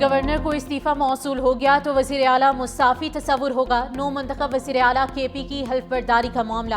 Governor کو استعفیٰ موصول ہو گیا تو وزیر اعلیٰ مستعفی تصور ہوگا، نو منتخب وزیر اعلیٰ کے پی کی حلف برداری کا معاملہ،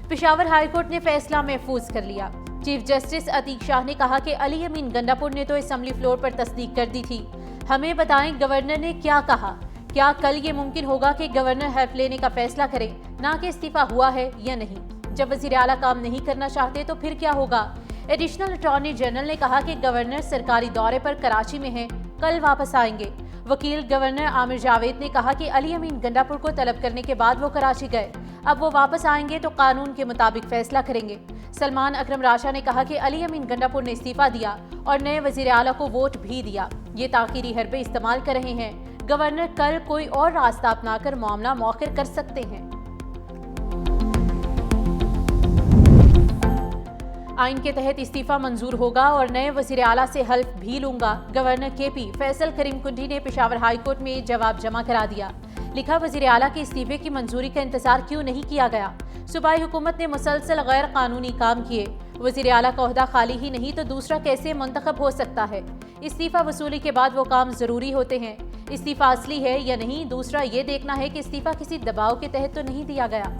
پشاور ہائی کورٹ نے فیصلہ محفوظ کر لیا۔ چیف جسٹس عتیق شاہ نے کہا کہ علی امین گنڈاپور نے تو اسمبلی فلور پر تصدیق کر دی تھی، ہمیں بتائیں گورنر نے کیا کہا، کیا کل یہ ممکن ہوگا کہ گورنر حلف لینے کا فیصلہ کرے، نہ کہ استعفیٰ ہوا ہے یا نہیں؟ جب وزیر اعلیٰ کام نہیں کرنا چاہتے تو پھر کیا ہوگا؟ ایڈیشنل اٹارنی جنرل نے کہا کہ گورنر سرکاری دورے پر کراچی میں ہیں، کل واپس آئیں گے۔ وکیل گورنر عامر جاوید نے کہا کہ علی امین گنڈاپور کو طلب کرنے کے بعد وہ کراچی گئے، اب وہ واپس آئیں گے تو قانون کے مطابق فیصلہ کریں گے۔ سلمان اکرم راشا نے کہا کہ علی امین گنڈاپور نے استعفیٰ دیا اور نئے وزیر اعلیٰ کو ووٹ بھی دیا، یہ تاخیری حربے استعمال کر رہے ہیں، گورنر کل کوئی اور راستہ اپنا کر معاملہ مؤخر کر سکتے ہیں۔ آئین کے تحت استعفیٰ منظور ہوگا اور نئے وزیر اعلیٰ سے حلف بھی لوں گا، گورنر کے پی فیصل کریم کنڈی نے پشاور ہائی کورٹ میں جواب جمع کرا دیا۔ لکھا، وزیر اعلیٰ کے استعفے کی منظوری کا انتظار کیوں نہیں کیا گیا؟ صوبائی حکومت نے مسلسل غیر قانونی کام کیے، وزیر اعلیٰ کا عہدہ خالی ہی نہیں تو دوسرا کیسے منتخب ہو سکتا ہے؟ استعفیٰ وصولی کے بعد وہ کام ضروری ہوتے ہیں، استعفیٰ اصلی ہے یا نہیں، دوسرا یہ دیکھنا ہے کہ استعفیٰ کسی دباؤ کے تحت تو نہیں دیا گیا۔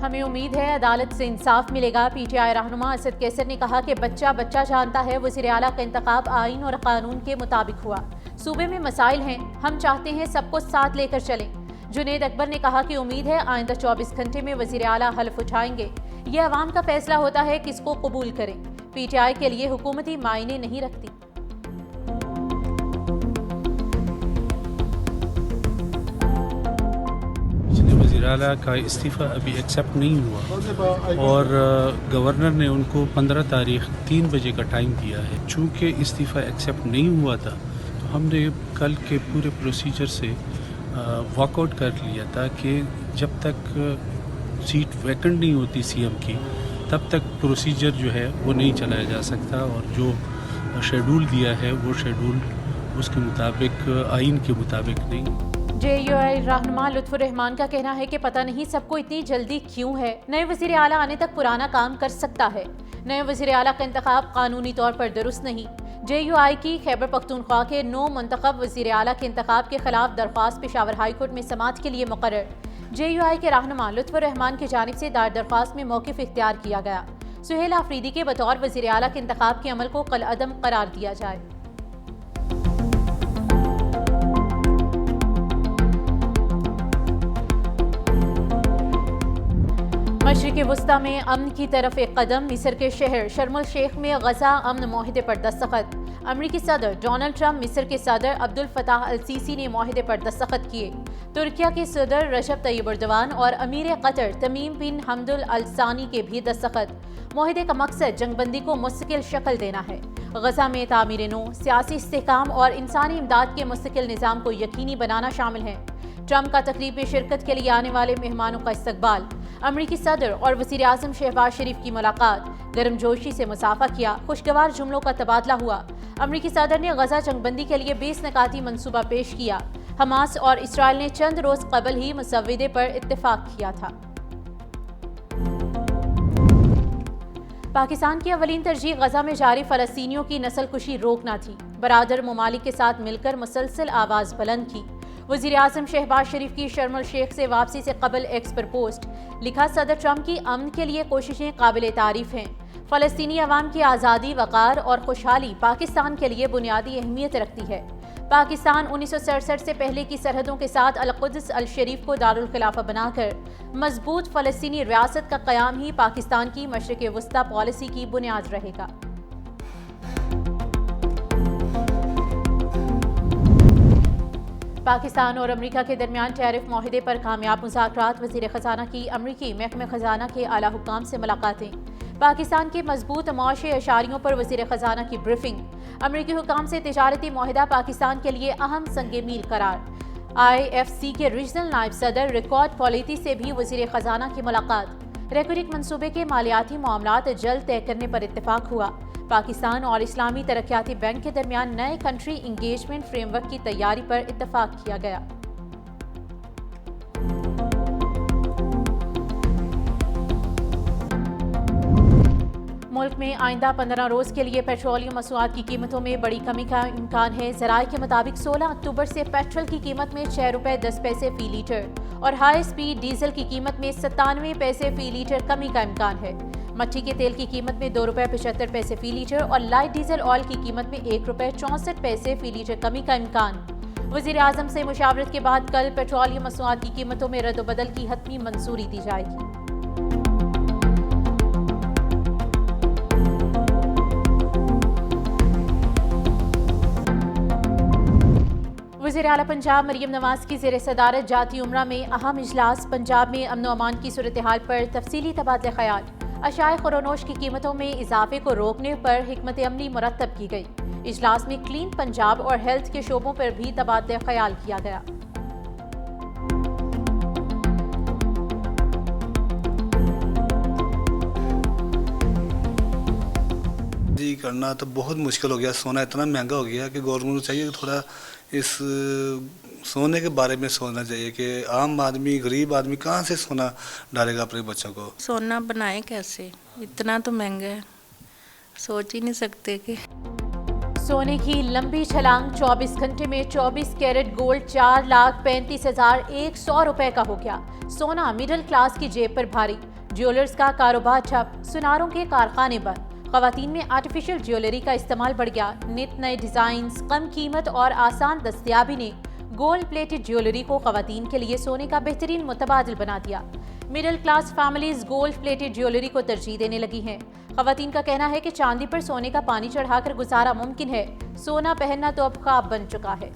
ہمیں امید ہے عدالت سے انصاف ملے گا، پی ٹی آئی رہنما اسد کیسر نے کہا کہ بچہ جانتا ہے وزیر اعلیٰ کا انتخاب آئین اور قانون کے مطابق ہوا، صوبے میں مسائل ہیں، ہم چاہتے ہیں سب کو ساتھ لے کر چلیں۔ جنید اکبر نے کہا کہ امید ہے آئندہ 24 گھنٹے میں وزیر اعلیٰ حلف اٹھائیں گے، یہ عوام کا فیصلہ ہوتا ہے کس کو قبول کریں، پی ٹی آئی کے لیے حکومتی معنی نہیں رکھتی۔ وزیر اعلیٰ کا استعفیٰ ابھی ایکسیپٹ نہیں ہوا اور گورنر نے ان کو 15 تاریخ 3 بجے کا ٹائم دیا ہے۔ چونکہ استعفیٰ ایکسیپٹ نہیں ہوا تھا تو ہم نے کل کے پورے پروسیجر سے واک آؤٹ کر لیا تھا کہ جب تک سیٹ ویکنٹ نہیں ہوتی سی ایم کی تب تک پروسیجر جو ہے وہ نہیں چلایا جا سکتا، اور جو شیڈول دیا ہے وہ شیڈول اس کے مطابق آئین کے مطابق نہیں۔ جے یو آئی رہنما لطف الرحمان کا کہنا ہے کہ پتہ نہیں سب کو اتنی جلدی کیوں ہے، نئے وزیر اعلیٰ آنے تک پرانا کام کر سکتا ہے، نئے وزیر اعلیٰ کا انتخاب قانونی طور پر درست نہیں۔ جے یو آئی کی خیبر پختونخوا کے 9 منتخب وزیر اعلیٰ کے انتخاب کے خلاف درخواست پشاور ہائی کورٹ میں سماعت کے لیے مقرر۔ جے یو آئی کے رہنما لطف الرحمان کی جانب سے دائر درخواست میں موقف اختیار کیا گیا، سہیل آفریدی کے بطور وزیر اعلیٰ کے انتخاب کے عمل کو کالعدم قرار دیا جائے۔ مشرق وسطی میں امن کی طرف ایک قدم، مصر کے شہر شرم الشیخ میں غزہ امن معاہدے پر دستخط، امریکی صدر ڈونلڈ ٹرمپ، مصر کے صدر عبد الفتاح السیسی نے معاہدے پر دستخط کیے، ترکیہ کے صدر رجب طیب ایردوان اور امیر قطر تمیم بن حمد الثانی کے بھی دستخط۔ معاہدے کا مقصد جنگ بندی کو مستقل شکل دینا ہے، غزہ میں تعمیر نو، سیاسی استحکام اور انسانی امداد کے مستقل نظام کو یقینی بنانا شامل ہے۔ ٹرمپ کا تقریب میں شرکت کے لیے آنے والے مہمانوں کا استقبال، امریکی صدر اور وزیر اعظم شہباز شریف کی ملاقات، گرم جوشی سے مصافحہ کیا، خوشگوار جملوں کا تبادلہ ہوا۔ امریکی صدر نے غزہ جنگ بندی کے لیے 20 نکاتی منصوبہ پیش کیا، حماس اور اسرائیل نے چند روز قبل ہی مسودے پر اتفاق کیا تھا۔ پاکستان کی اولین ترجیح غزہ میں جاری فلسطینیوں کی نسل کشی روکنا تھی، برادر ممالک کے ساتھ مل کر مسلسل آواز بلند کی۔ وزیر اعظم شہباز شریف کی شرم الشیخ سے واپسی سے قبل ایکس پر پوسٹ، لکھا، صدر ٹرمپ کی امن کے لیے کوششیں قابل تعریف ہیں، فلسطینی عوام کی آزادی، وقار اور خوشحالی پاکستان کے لیے بنیادی اہمیت رکھتی ہے۔ پاکستان 1967 سے پہلے کی سرحدوں کے ساتھ القدس الشریف کو دارالخلافہ بنا کر مضبوط فلسطینی ریاست کا قیام ہی پاکستان کی مشرق وسطی پالیسی کی بنیاد رہے گا۔ پاکستان اور امریکہ کے درمیان ٹیرف معاہدے پر کامیاب مذاکرات، وزیر خزانہ کی امریکی محکمہ خزانہ کے اعلیٰ حکام سے ملاقاتیں، پاکستان کے مضبوط معاشی اشاریوں پر وزیر خزانہ کی بریفنگ، امریکی حکام سے تجارتی معاہدہ پاکستان کے لیے اہم سنگ میل قرار، آئی ایف سی کے ریجنل نائب صدر ریکارڈ پولیتی سے بھی وزیر خزانہ کی ملاقات، ریکوریک منصوبے کے مالیاتی معاملات جلد طے کرنے پر اتفاق ہوا، پاکستان اور اسلامی ترقیاتی بینک کے درمیان نئے کنٹری انگیجمنٹ فریم ورک کی تیاری پر اتفاق کیا گیا۔ ملک میں آئندہ 15 روز کے لیے پیٹرولیم مصنوعات کی قیمتوں میں بڑی کمی کا امکان ہے۔ ذرائع کے مطابق 16 اکتوبر سے پیٹرول کی قیمت میں 6 روپے 10 پیسے فی لیٹر اور ہائی سپیڈ ڈیزل کی قیمت میں 97 پیسے فی لیٹر کمی کا امکان ہے۔ مٹی کے تیل کی قیمت میں 2 روپے 75 پیسے فی لیٹر اور لائٹ ڈیزل آئل کی قیمت میں 1 روپے 64 پیسے فی لیٹر کمی کا امکان۔ وزیر اعظم سے مشاورت کے بعد کل پیٹرولیم مصنوعات کی قیمتوں میں رد و بدل کی حتمی منظوری دی جائے گی۔ وزیر اعلیٰ پنجاب مریم نواز کی زیر صدارت جاتی عمرہ میں اہم اجلاس۔ پنجاب میں امن و امان کی صورتحال پر تفصیلی تبادلہ خیال۔ اشیاء خورونوش کی قیمتوں میں اضافے کو روکنے پر حکمت عملی مرتب کی گئی۔ اجلاس میں کلین پنجاب اور ہیلتھ کے شعبوں پر بھی تبادلہ خیال کیا گیا۔ کرنا تو بہت مشکل ہو گیا، سونا اتنا مہنگا ہو گیا کہ گورنمنٹ کو چاہیے کہ تھوڑا اس سونے کے بارے میں سوچنا چاہیے کہ عام آدمی غریب آدمی کہاں سے سونا ڈالے گا اپنے بچوں کو۔ سونا بنائے کیسے، اتنا تو مہنگا ہے، سوچ ہی نہیں سکتے کہ سونے کی لمبی چھلانگ، 24 گھنٹے میں 24 کیرٹ گولڈ 4,35,100 روپے کا ہو گیا۔ سونا مڈل کلاس کی جیب پر بھاری، جیولرز کا کاروبار ٹھپ، سناروں کے کارخانے بند۔ خواتین میں آرٹیفیشل جیولری کا استعمال بڑھ گیا۔ نت نئے ڈیزائنز، کم قیمت اور آسان دستیابی نے گولڈ پلیٹڈ جیولری کو خواتین کے لیے سونے کا بہترین متبادل بنا دیا۔ Middle class families gold plated jewellery کو ترجیح دینے لگی ہیں۔ خواتین کا کہنا ہے کہ چاندی پر سونے کا پانی چڑھا کر گزارا ممکن ہے، سونا پہننا تو اب خواب بن چکا ہے۔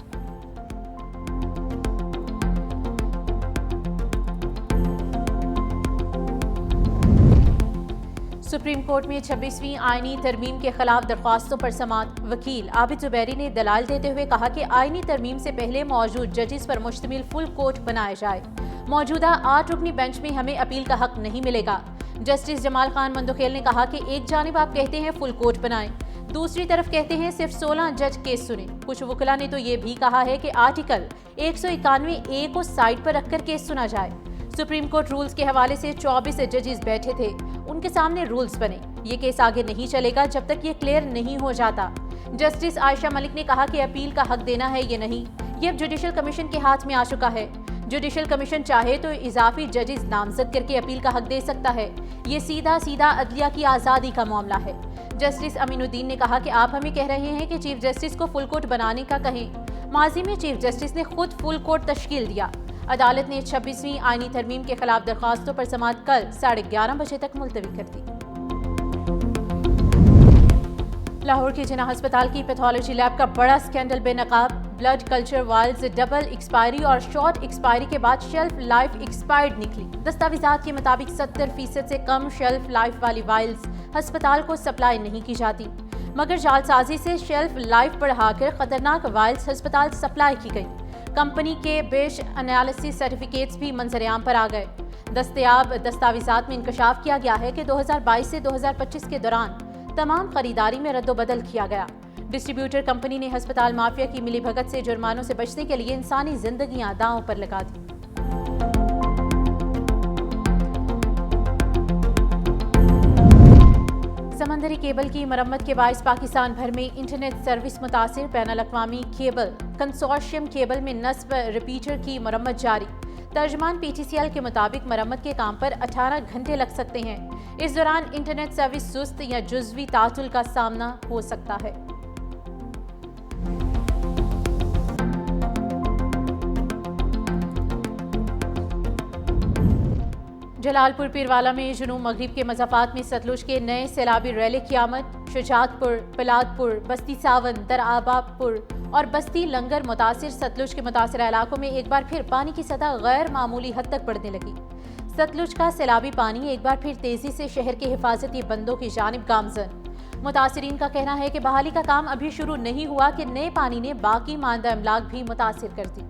سپریم کورٹ میں 26ویں آئینی ترمیم کے خلاف درخواستوں پر سماعت۔ وکیل عابد زبیری نے دلائل دیتے ہوئے کہا کہ آئینی ترمیم سے پہلے موجود ججز پر مشتمل فل کورٹ بنایا جائے۔ موجودہ 8 رکنی بینچ میں ہمیں اپیل کا حق نہیں ملے گا۔ جسٹس جمال خان مندوخیل نے کہا کہ ایک جانب آپ کہتے ہیں فل کورٹ بنائیں، دوسری طرف کہتے ہیں صرف 16 جج کیس سنیں۔ کچھ وکلاء نے تو یہ بھی کہا ہے کہ آرٹیکل 191A کو سائٹ پر رکھ کر کیس سنا جائے۔ سپریم کورٹ رولز کے حوالے سے 24 ججز بیٹھے تھے، ان کے سامنے رولز بنے۔ یہ کیس آگے نہیں چلے گا جب تک یہ کلیئر نہیں ہو جاتا۔ جسٹس عائشہ ملک نے کہا کہ اپیل کا حق دینا ہے یہ نہیں، یہ اب جوڈیشل کمیشن کے ہاتھ میں آ چکا ہے۔ جوڈیشل کمیشن چاہے تو اضافی ججز نامزد کر کے اپیل کا حق دے سکتا ہے۔ یہ سیدھا عدلیہ کی آزادی کا معاملہ ہے۔ جسٹس امین الدین نے کہا کہ آپ ہمیں کہہ رہے ہیں کہ چیف جسٹس کو فل کورٹ بنانے کا کہیں، ماضی میں چیف جسٹس نے خود فل کورٹ تشکیل دیا۔ عدالت نے 26ویں آئینی ترمیم کے خلاف درخواستوں پر سماعت کل 11:30 بجے تک ملتوی کر دی۔ لاہور کے جناح ہسپتال کی پیتھولوجی لیب کا بڑا سکینڈل بے نقاب۔ Blood culture vials double expiry اور شارٹ ایکسپائری کے بعد شیلف لائف ایکسپائرڈ نکلی۔ دستاویزات کے مطابق 70% سے کم شیلف لائف والی وائلز ہسپتال کو سپلائی نہیں کی جاتی، مگر جعل سازی سے شیلف لائف بڑھا کر خطرناک وائلز ہسپتال سپلائی کی گئی۔ کمپنی کے بیش انالیسس سرٹیفکیٹس بھی منظر عام پر آ گئے۔ دستیاب دستاویزات میں انکشاف کیا گیا ہے کہ 2022 سے 2025 کے دوران تمام خریداری میں رد و بدل کیا گیا۔ ڈسٹریبیوٹر کمپنی نے ہسپتال مافیا کی ملی بھگت سے جرمانوں سے بچنے کے لیے انسانی زندگیاں داؤں پر لگا دی۔ سمندری کیبل کی مرمت کے باعث پاکستان بھر میں انٹرنیٹ سروس متاثر۔ بین الاقوامی کیبل کنسورشیم کیبل میں نصب ریپیٹر کی مرمت جاری۔ ترجمان PTCL کے مطابق مرمت کے کام پر 18 گھنٹے لگ سکتے ہیں۔ اس دوران انٹرنیٹ سروس سست یا جزوی تعطل کا سامنا ہو سکتا ہے۔ جلال پور پیروالا میں جنوب مغرب کے مضافات میں ستلج کے نئے سیلابی ریلے کی آمد۔ شجاعت پور، پلاد پور، بستی ساون، درآباد پور اور بستی لنگر متاثر ستلج کے متاثرہ علاقوں میں ایک بار پھر پانی کی سطح غیر معمولی حد تک بڑھنے لگی۔ ستلج کا سیلابی پانی ایک بار پھر تیزی سے شہر کے حفاظتی بندوں کی جانب گامزن۔ متاثرین کا کہنا ہے کہ بحالی کا کام ابھی شروع نہیں ہوا کہ نئے پانی نے باقی ماندہ املاک بھی متاثر کر دی۔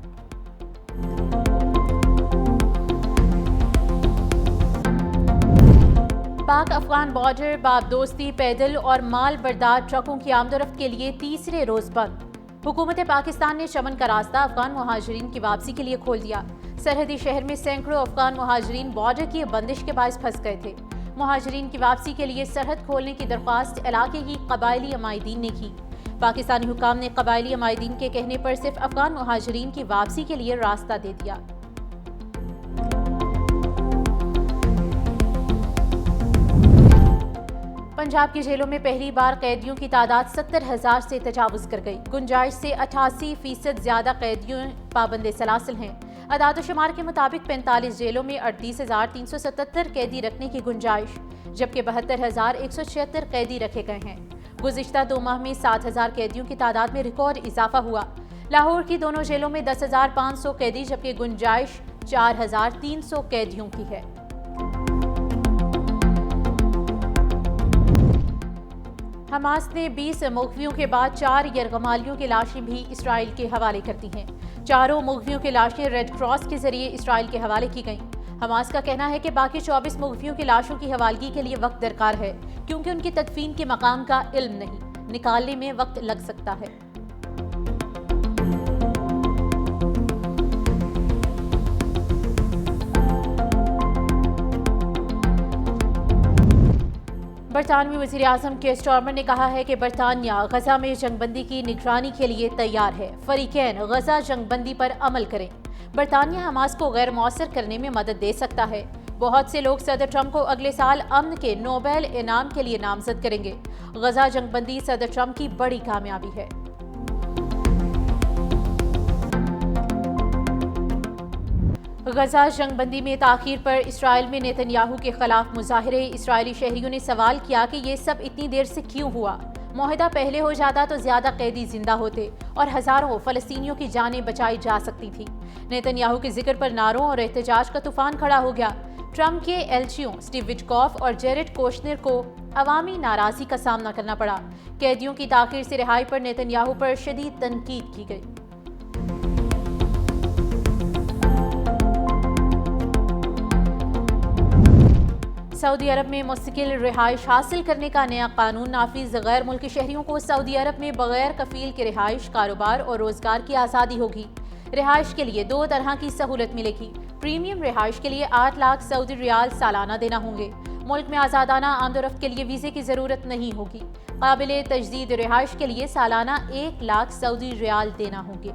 پاک افغان بارڈر باب دوستی پیدل اور مال بردار ٹرکوں کی آمد و رفت کے لیے تیسرے روز بند۔ حکومت پاکستان نے چمن کا راستہ افغان مہاجرین کی واپسی کے لیے کھول دیا۔ سرحدی شہر میں سینکڑوں افغان مہاجرین بارڈر کی بندش کے باعث پھنس گئے تھے۔ مہاجرین کی واپسی کے لیے سرحد کھولنے کی درخواست علاقے کی قبائلی عمائدین نے کی۔ پاکستانی حکام نے قبائلی عمائدین کے کہنے پر صرف افغان مہاجرین کی واپسی کے لیے راستہ دے دیا۔ پنجاب کی جیلوں میں پہلی بار قیدیوں کی تعداد 70,000 سے تجاوز کر گئی۔ گنجائش سے 88% زیادہ قیدیوں پابند سلاسل ہیں۔ اعداد و شمار کے مطابق 45 جیلوں میں 38,377 قیدی رکھنے کی گنجائش، جبکہ 72,176 قیدی رکھے گئے ہیں۔ گزشتہ 2 ماہ میں 7,000 قیدیوں کی تعداد میں ریکارڈ اضافہ ہوا۔ لاہور کی دونوں جیلوں میں 10,500 قیدی جبکہ گنجائش 4,300 قیدیوں کی ہے۔ حماس نے 20 مغویوں کے بعد 4 یرغمالیوں کی لاشیں بھی اسرائیل کے حوالے کر دی ہیں۔ چاروں مغویوں کی لاشیں ریڈ کراس کے ذریعے اسرائیل کے حوالے کی گئیں۔ حماس کا کہنا ہے کہ باقی 24 مغویوں کی لاشوں کی حوالگی کے لیے وقت درکار ہے، کیونکہ ان کی تدفین کے مقام کا علم نہیں، نکالنے میں وقت لگ سکتا ہے۔ برطانوی وزیر اعظم کیئر سٹارمر نے کہا ہے کہ برطانیہ غزہ میں جنگ بندی کی نگرانی کے لیے تیار ہے۔ فریقین غزہ جنگ بندی پر عمل کریں۔ برطانیہ حماس کو غیر مؤثر کرنے میں مدد دے سکتا ہے۔ بہت سے لوگ صدر ٹرمپ کو اگلے سال امن کے نوبل انعام کے لیے نامزد کریں گے۔ غزہ جنگ بندی صدر ٹرمپ کی بڑی کامیابی ہے۔ غزہ جنگ بندی میں تاخیر پر اسرائیل میں نیتن یاہو کے خلاف مظاہرے۔ اسرائیلی شہریوں نے سوال کیا کہ یہ سب اتنی دیر سے کیوں ہوا؟ معاہدہ پہلے ہو جاتا تو زیادہ قیدی زندہ ہوتے اور ہزاروں فلسطینیوں کی جانیں بچائی جا سکتی تھی۔ نیتن یاہو کے ذکر پر نعروں اور احتجاج کا طوفان کھڑا ہو گیا۔ ٹرمپ کے ایلچیوں سٹیو وٹکوف اور جیرڈ کوشنر کو عوامی ناراضی کا سامنا کرنا پڑا۔ قیدیوں کی تاخیر سے رہائی پر نیتن یاہو پر شدید تنقید کی گئی۔ سعودی عرب میں مستقل رہائش حاصل کرنے کا نیا قانون نافذ۔ غیر ملکی شہریوں کو سعودی عرب میں بغیر کفیل کے رہائش، کاروبار اور روزگار کی آزادی ہوگی۔ رہائش کے لیے 2 طرح کی سہولت ملے گی۔ پریمیم رہائش کے لیے 8 لاکھ سعودی ریال سالانہ دینا ہوں گے۔ ملک میں آزادانہ آمد و رفت کے لیے ویزے کی ضرورت نہیں ہوگی۔ قابل تجدید رہائش کے لیے سالانہ 1 لاکھ سعودی ریال دینا ہوں گے۔